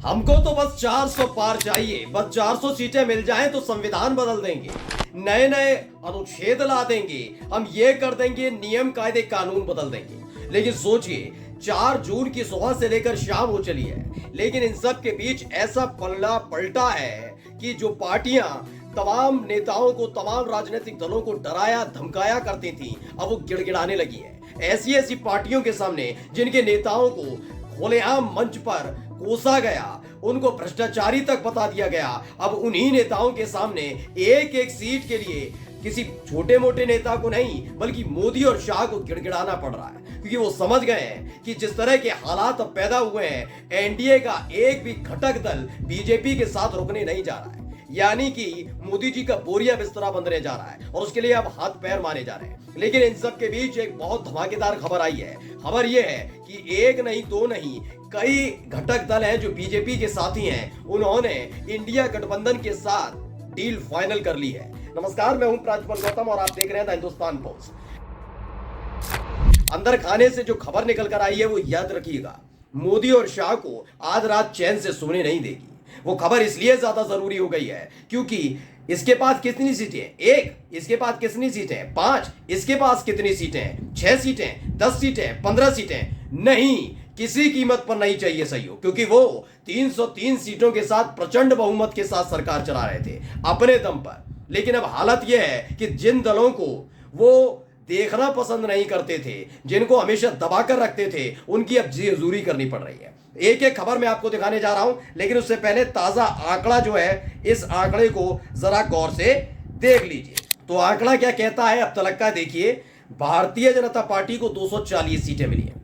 हमको तो बस 400 पार चाहिए, बस 400 सीटें मिल जाएं तो संविधान बदल देंगे, नए नए अनुच्छेद ला देंगे, हम ये कर देंगे, नियम कायदे कानून बदल देंगे। लेकिन सोचिए, 4 जून की सुबह से लेकर शाम हो चली है, लेकिन इन सब के बीच ऐसा पलड़ा पलटा है कि जो पार्टियां तमाम नेताओं को, तमाम राजनीतिक दलों को डराया धमकाया करती थी, अब वो गिड़गिड़ाने लगी है। ऐसी ऐसी पार्टियों के सामने जिनके नेताओं को खुलेआम मंच पर कोसा गया, उनको भ्रष्टाचारी तक बता दिया गया, अब उन्हीं नेताओं के सामने एक एक सीट के लिए किसी छोटे मोटे नेता को नहीं बल्कि मोदी और शाह को गिड़गिड़ाना पड़ रहा है, क्योंकि वो समझ गए हैं कि जिस तरह के हालात अब पैदा हुए हैं, एनडीए का एक भी घटक दल बीजेपी के साथ रुकने नहीं जा रहा है। यानी कि मोदी जी का बोरिया बिस्तरा बनने जा रहा है और उसके लिए अब हाथ पैर मारे जा रहे हैं। लेकिन इन सब के बीच एक बहुत धमाकेदार खबर आई है। खबर यह है कि एक नहीं, दो नहीं, कई घटक दल हैं जो बीजेपी के साथी हैं, उन्होंने इंडिया गठबंधन के साथ डील फाइनल कर ली है। नमस्कार, मैं हूं प्रांजल गौतम और आप देख रहे हैं द हिंदुस्तान पोस्ट। अंदर खाने से जो खबर निकल कर आई है वो याद रखिएगा, मोदी और शाह को आज रात चैन से सोने नहीं देगी। वो खबर इसलिए ज्यादा जरूरी हो गई है क्योंकि इसके पास कितनी सीटें? एक। इसके पास कितनी सीटें? 5। इसके पास कितनी सीटें? 6 सीटें, 10 सीटें, 15 सीटें? नहीं, किसी कीमत पर नहीं चाहिए सहयोग, क्योंकि वो 303 सीटों के साथ प्रचंड बहुमत के साथ सरकार चला रहे थे अपने दम पर। लेकिन अब हालत यह है कि जिन दलों को वो देखना पसंद नहीं करते थे, जिनको हमेशा दबाकर रखते थे, उनकी अब जी हजूरी करनी पड़ रही है। एक एक खबर मैं आपको दिखाने जा रहा हूं, लेकिन उससे पहले ताजा आंकड़ा जो है, इस आंकड़े को जरा गौर से देख लीजिए। तो आंकड़ा क्या कहता है अब तलक का देखिए। भारतीय जनता पार्टी को 240 सीटें मिली हैं।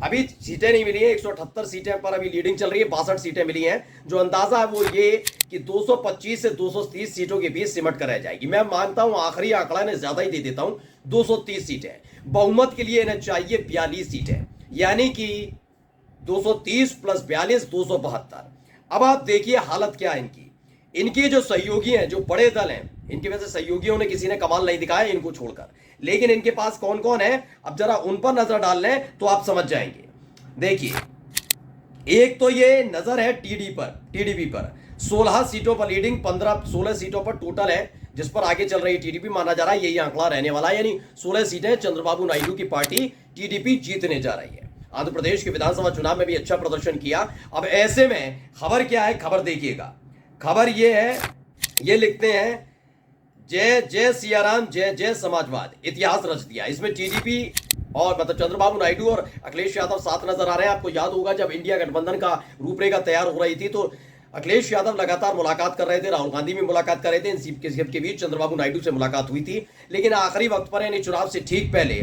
अभी सीटें नहीं मिली है, 178 सीटें पर अभी लीडिंग चल रही है, 62 सीटें मिली हैं। जो अंदाजा है वो ये कि 225 से 230 सीटों के बीच सिमट कर रह जाएगी। मैं मानता हूं आखिरी आंकड़ा ने ज्यादा ही दे देता हूं, 230 सीटें। बहुमत के लिए इन्हें चाहिए 42 सीटें, यानी कि 230 प्लस 42 272। अब आप देखिए हालत क्या है इनकी। इनके जो सहयोगी हैं, जो बड़े दल हैं, इनके वैसे सहयोगियों ने किसी ने कमाल नहीं दिखाया इनको छोड़कर, लेकिन इनके पास कौन कौन है अब जरा उन पर नजर डाल लें तो आप समझ जाएंगे। देखिए, एक तो ये नजर है टीडीपी पर 16 सीटों पर लीडिंग, 16 सीटों पर टोटल है जिस पर आगे चल रही टीडीपी। माना जा रहा है यही आंकड़ा रहने वाला है, यानी 16 सीटें चंद्रबाबू नायडू की पार्टी टीडीपी जीतने जा रही है। आंध्र प्रदेश के विधानसभा चुनाव में भी अच्छा प्रदर्शन किया। अब ऐसे में खबर क्या है, खबर देखिएगा। खबर ये है, ये लिखते हैं, जय जय सियाराम, जय जय समाजवाद, इतिहास रच दिया। इसमें टीडीपी और मतलब चंद्रबाबू नायडू और अखिलेश यादव साथ नजर आ रहे हैं। आपको याद होगा जब इंडिया गठबंधन का रूपरेखा तैयार हो रही थी तो अखिलेश यादव लगातार मुलाकात कर रहे थे, राहुल गांधी भी मुलाकात कर रहे थे, इन सबके बीच चंद्रबाबू नायडू से मुलाकात हुई थी। लेकिन आखिरी वक्त पर यानी चुनाव से ठीक पहले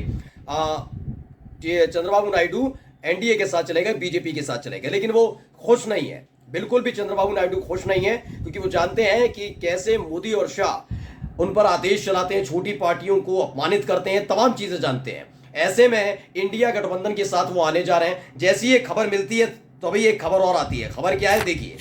चंद्रबाबू नायडू एनडीए के साथ चले गए, बीजेपी के साथ चले गए। लेकिन वो खुश नहीं है, बिल्कुल भी चंद्रबाबू नायडू खुश नहीं है, क्योंकि वो जानते हैं कि कैसे मोदी और शाह उन पर आदेश चलाते हैं, छोटी पार्टियों को अपमानित करते हैं, तमाम चीजें जानते हैं। ऐसे में इंडिया गठबंधन के साथ वो आने जा रहे हैं। जैसी ये खबर मिलती है तो अभी एक खबर और आती है। खबर क्या है देखिए,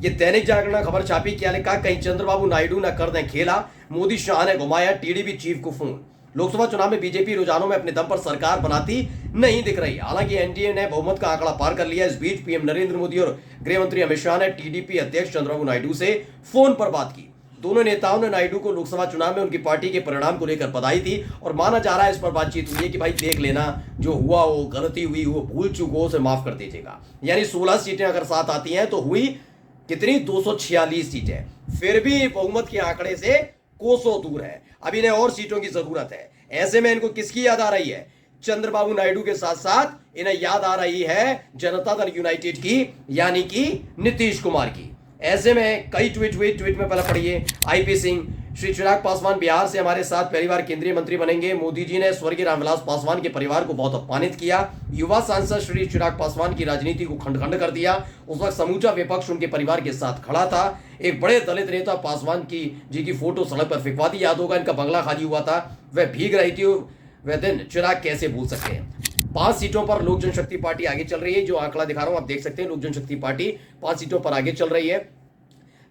ये दैनिक जागरण खबर छापी, क्या लिखा, कहीं चंद्रबाबू नायडू न कर दें खेला, मोदी शाह ने घुमाया टीडीपी चीफ को फोन। लोकसभा चुनाव में बीजेपी रुझानों में अपने दम पर सरकार बनाती नहीं दिख रही। हालांकि एनडीए ने बहुमत का आंकड़ा पार कर लिया। इस बीच पीएम नरेंद्र मोदी और गृह मंत्री अमित शाह ने टीडीपी अध्यक्ष चंद्रबाबू नायडू से फोन पर बात की। दोनों नेताओं ने नायडू को लोकसभा चुनाव में उनकी पार्टी के परिणाम को लेकर बधाई दी और माना जा रहा है इस पर बातचीत हुई है कि भाई देख लेना, जो हुआ हो, गलती हुई हो, भूल चूक हो, उसे माफ कर दीजिएगा। यानी 16 सीटें अगर साथ आती हैं तो हुई कितनी? 246 सीटें। फिर भी बहुमत के आंकड़े से कोसों दूर है। अब इन्हें और सीटों की जरूरत है। ऐसे में इनको किसकी याद आ रही है? चंद्रबाबू नायडू के साथ साथ इन्हें याद आ रही है जनता दल यूनाइटेड की, यानी कि नीतीश कुमार की। ऐसे में कई ट्वीट में पहले पढ़िए, आईपी सिंह, श्री चिराग पासवान बिहार से हमारे साथ पहली बार केंद्रीय मंत्री बनेंगे। मोदी जी ने स्वर्गीय रामविलास पासवान के परिवार को बहुत अपमानित किया। युवा सांसद श्री चिराग पासवान की राजनीति को खंड खंड कर दिया। उस वक्त समूचा विपक्ष उनके परिवार के साथ खड़ा था। एक बड़े दलित नेता पासवान जी की फोटो सड़क पर फेंकवा दी। याद होगा, इनका बंगला खाली हुआ था, वह भीग रही थी। वह दिन चिराग कैसे भूल सकते हैं। 5 सीटों पर लोक जनशक्ति पार्टी आगे चल रही है। जो आंकड़ा दिखा रहा हूं आप देख सकते हैं, लोक जनशक्ति पार्टी 5 सीटों पर आगे चल रही है।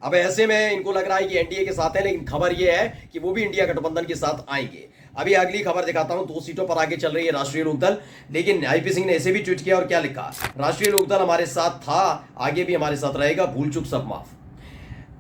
अब ऐसे में इनको लग रहा है कि एनडीए के साथ है, लेकिन खबर यह है कि वो भी इंडिया गठबंधन के साथ आएंगे। अभी अगली खबर दिखाता हूं, 2 सीटों पर आगे चल रही है राष्ट्रीय लोकदल। लेकिन आईपी सिंह ने ऐसे भी ट्वीट किया और क्या लिखा, राष्ट्रीय लोकदल हमारे साथ था, आगे भी हमारे साथ रहेगा, भूल चूक सब माफ।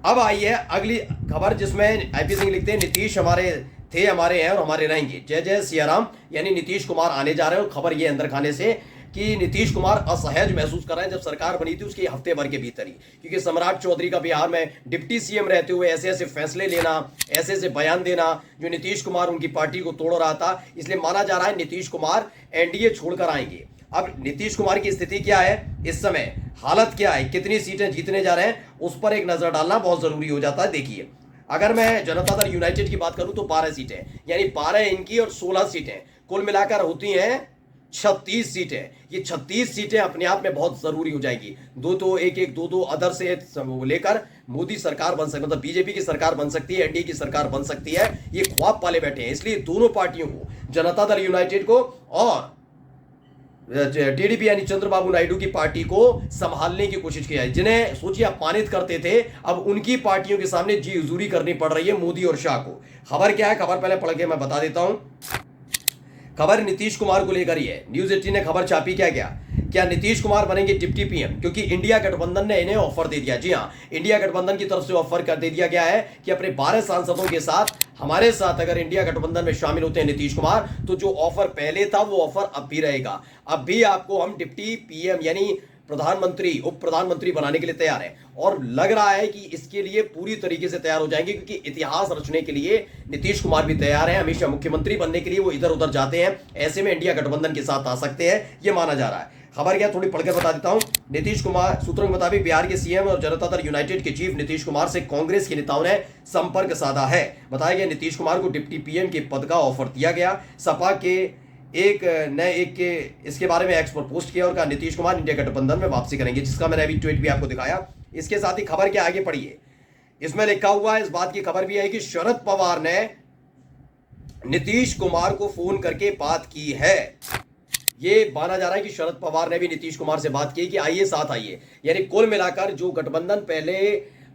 अब आई है अगली खबर जिसमें आईपी सिंह लिखते हैं, नीतीश हमारे थे, हमारे हैं और हमारे रहेंगे, जय जय सियाराम। यानी नीतीश कुमार आने जा रहे हैं। और खबर ये अंदर खाने से कि नीतीश कुमार असहज महसूस कर रहे हैं जब सरकार बनी थी उसके हफ्ते भर के भीतर ही, क्योंकि सम्राट चौधरी का बिहार में डिप्टी सीएम रहते हुए ऐसे ऐसे फैसले लेना, ऐसे ऐसे बयान देना जो नीतीश कुमार उनकी पार्टी को तोड़ रहा था, इसलिए माना जा रहा है नीतीश कुमार एनडीए छोड़कर आएंगे। अब नीतीश कुमार की स्थिति क्या है इस समय, हालत क्या है, कितनी सीटें जीतने जा रहे हैं, उस पर एक नजर डालना बहुत जरूरी हो जाता है। देखिए, अगर मैं जनता दल यूनाइटेड की बात करूं तो 12 सीटें, यानी 12 इनकी और 16 सीटें कुल मिलाकर होती हैं 36 सीटें। ये 36 सीटें अपने आप में बहुत जरूरी हो जाएगी। दो दो अदर से लेकर मोदी सरकार बन सकती, मतलब बीजेपी की सरकार बन सकती है, एनडीए की सरकार बन सकती है। ये ख्वाब पाले बैठे हैं, इसलिए दोनों पार्टियों को, जनता दल यूनाइटेड को और टीडीपी यानी चंद्रबाबू नायडू की पार्टी को संभालने की कोशिश की है। जिन्हें सोचिए अपमानित करते थे, अब उनकी पार्टियों के सामने जी हुजूरी करनी पड़ रही है मोदी और शाह को। खबर क्या है, खबर पहले पढ़ के मैं बता देता हूं। खबर नीतीश कुमार को लेकर ही है। न्यूज 18 ने खबर छापी क्या नीतीश कुमार बनेंगे डिप्टी पीएम, क्योंकि इंडिया गठबंधन ने इन्हें ऑफर दे दिया। जी हां, इंडिया गठबंधन की तरफ से ऑफर कर दे दिया गया है कि अपने 12 सांसदों के साथ, हमारे साथ अगर इंडिया गठबंधन में शामिल होते हैं नीतीश कुमार, तो जो ऑफर पहले था वो ऑफर अब भी रहेगा। अब भी आपको हम डिप्टी पीएम यानी प्रधानमंत्री, उप प्रधानमंत्री बनाने के लिए तैयार है। और लग रहा है कि इसके लिए पूरी तरीके से तैयार हो जाएंगे, क्योंकि इतिहास रचने के लिए नीतीश कुमार भी तैयार है। हमेशा मुख्यमंत्री बनने के लिए वो इधर उधर जाते हैं, ऐसे में इंडिया गठबंधन के साथ आ सकते हैं, ये माना जा रहा है। खबर क्या, थोड़ी पढ़कर बता देता हूं। नीतीश कुमार सूत्रों के मुताबिक बिहार के सीएम और जनता दल यूनाइटेड के चीफ नीतीश कुमार से कांग्रेस के नेताओं ने संपर्क साधा है। बताया गया नीतीश कुमार को डिप्टी पीएम के पद का ऑफर दिया गया। सपा के एक के इसके बारे में एक्स पर पोस्ट किया और कहा नीतीश कुमार इंडिया गठबंधन में वापसी करेंगे, जिसका मैंने अभी ट्वीट भी आपको दिखाया। इसके साथ ही खबर के आगे पढ़िए, इसमें लिखा हुआ है, इस बात की खबर भी है कि शरद पवार ने नीतीश कुमार को फोन करके बात की है। ये माना जा रहा है कि शरद पवार ने भी नीतीश कुमार से बात की कि आइए साथ आइए। यानी कुल मिलाकर जो गठबंधन पहले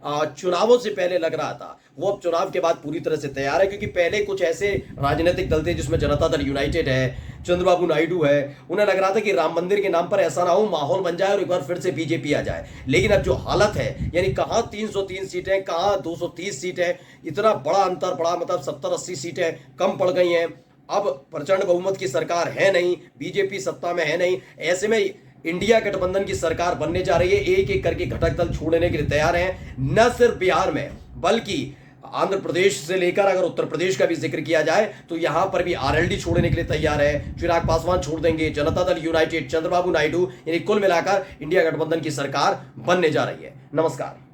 चुनावों से पहले लग रहा था, वो अब चुनाव के बाद पूरी तरह से तैयार है। क्योंकि पहले कुछ ऐसे राजनीतिक दल थे जिसमें जनता दल यूनाइटेड है, चंद्रबाबू नायडू है, उन्हें लग रहा था कि राम मंदिर के नाम पर ऐसा ना हो, माहौल बन जाए और एक बार फिर से बीजेपी आ जाए। लेकिन अब जो हालत है, यानी कहां 303 सीटें, कहां 230 सीटें, इतना बड़ा अंतर पड़ा, मतलब 70-80 सीटें कम पड़ गई हैं। अब प्रचंड बहुमत की सरकार है नहीं, बीजेपी सत्ता में है नहीं, ऐसे में इंडिया गठबंधन की सरकार बनने जा रही है। एक एक करके घटक दल छोड़ने के लिए तैयार हैं, न सिर्फ बिहार में बल्कि आंध्र प्रदेश से लेकर अगर उत्तर प्रदेश का भी जिक्र किया जाए तो यहां पर भी आरएलडी छोड़ने के लिए तैयार है। चिराग पासवान छोड़ देंगे, जनता दल यूनाइटेड, चंद्रबाबू नायडू, यानी कुल मिलाकर इंडिया गठबंधन की सरकार बनने जा रही है। नमस्कार।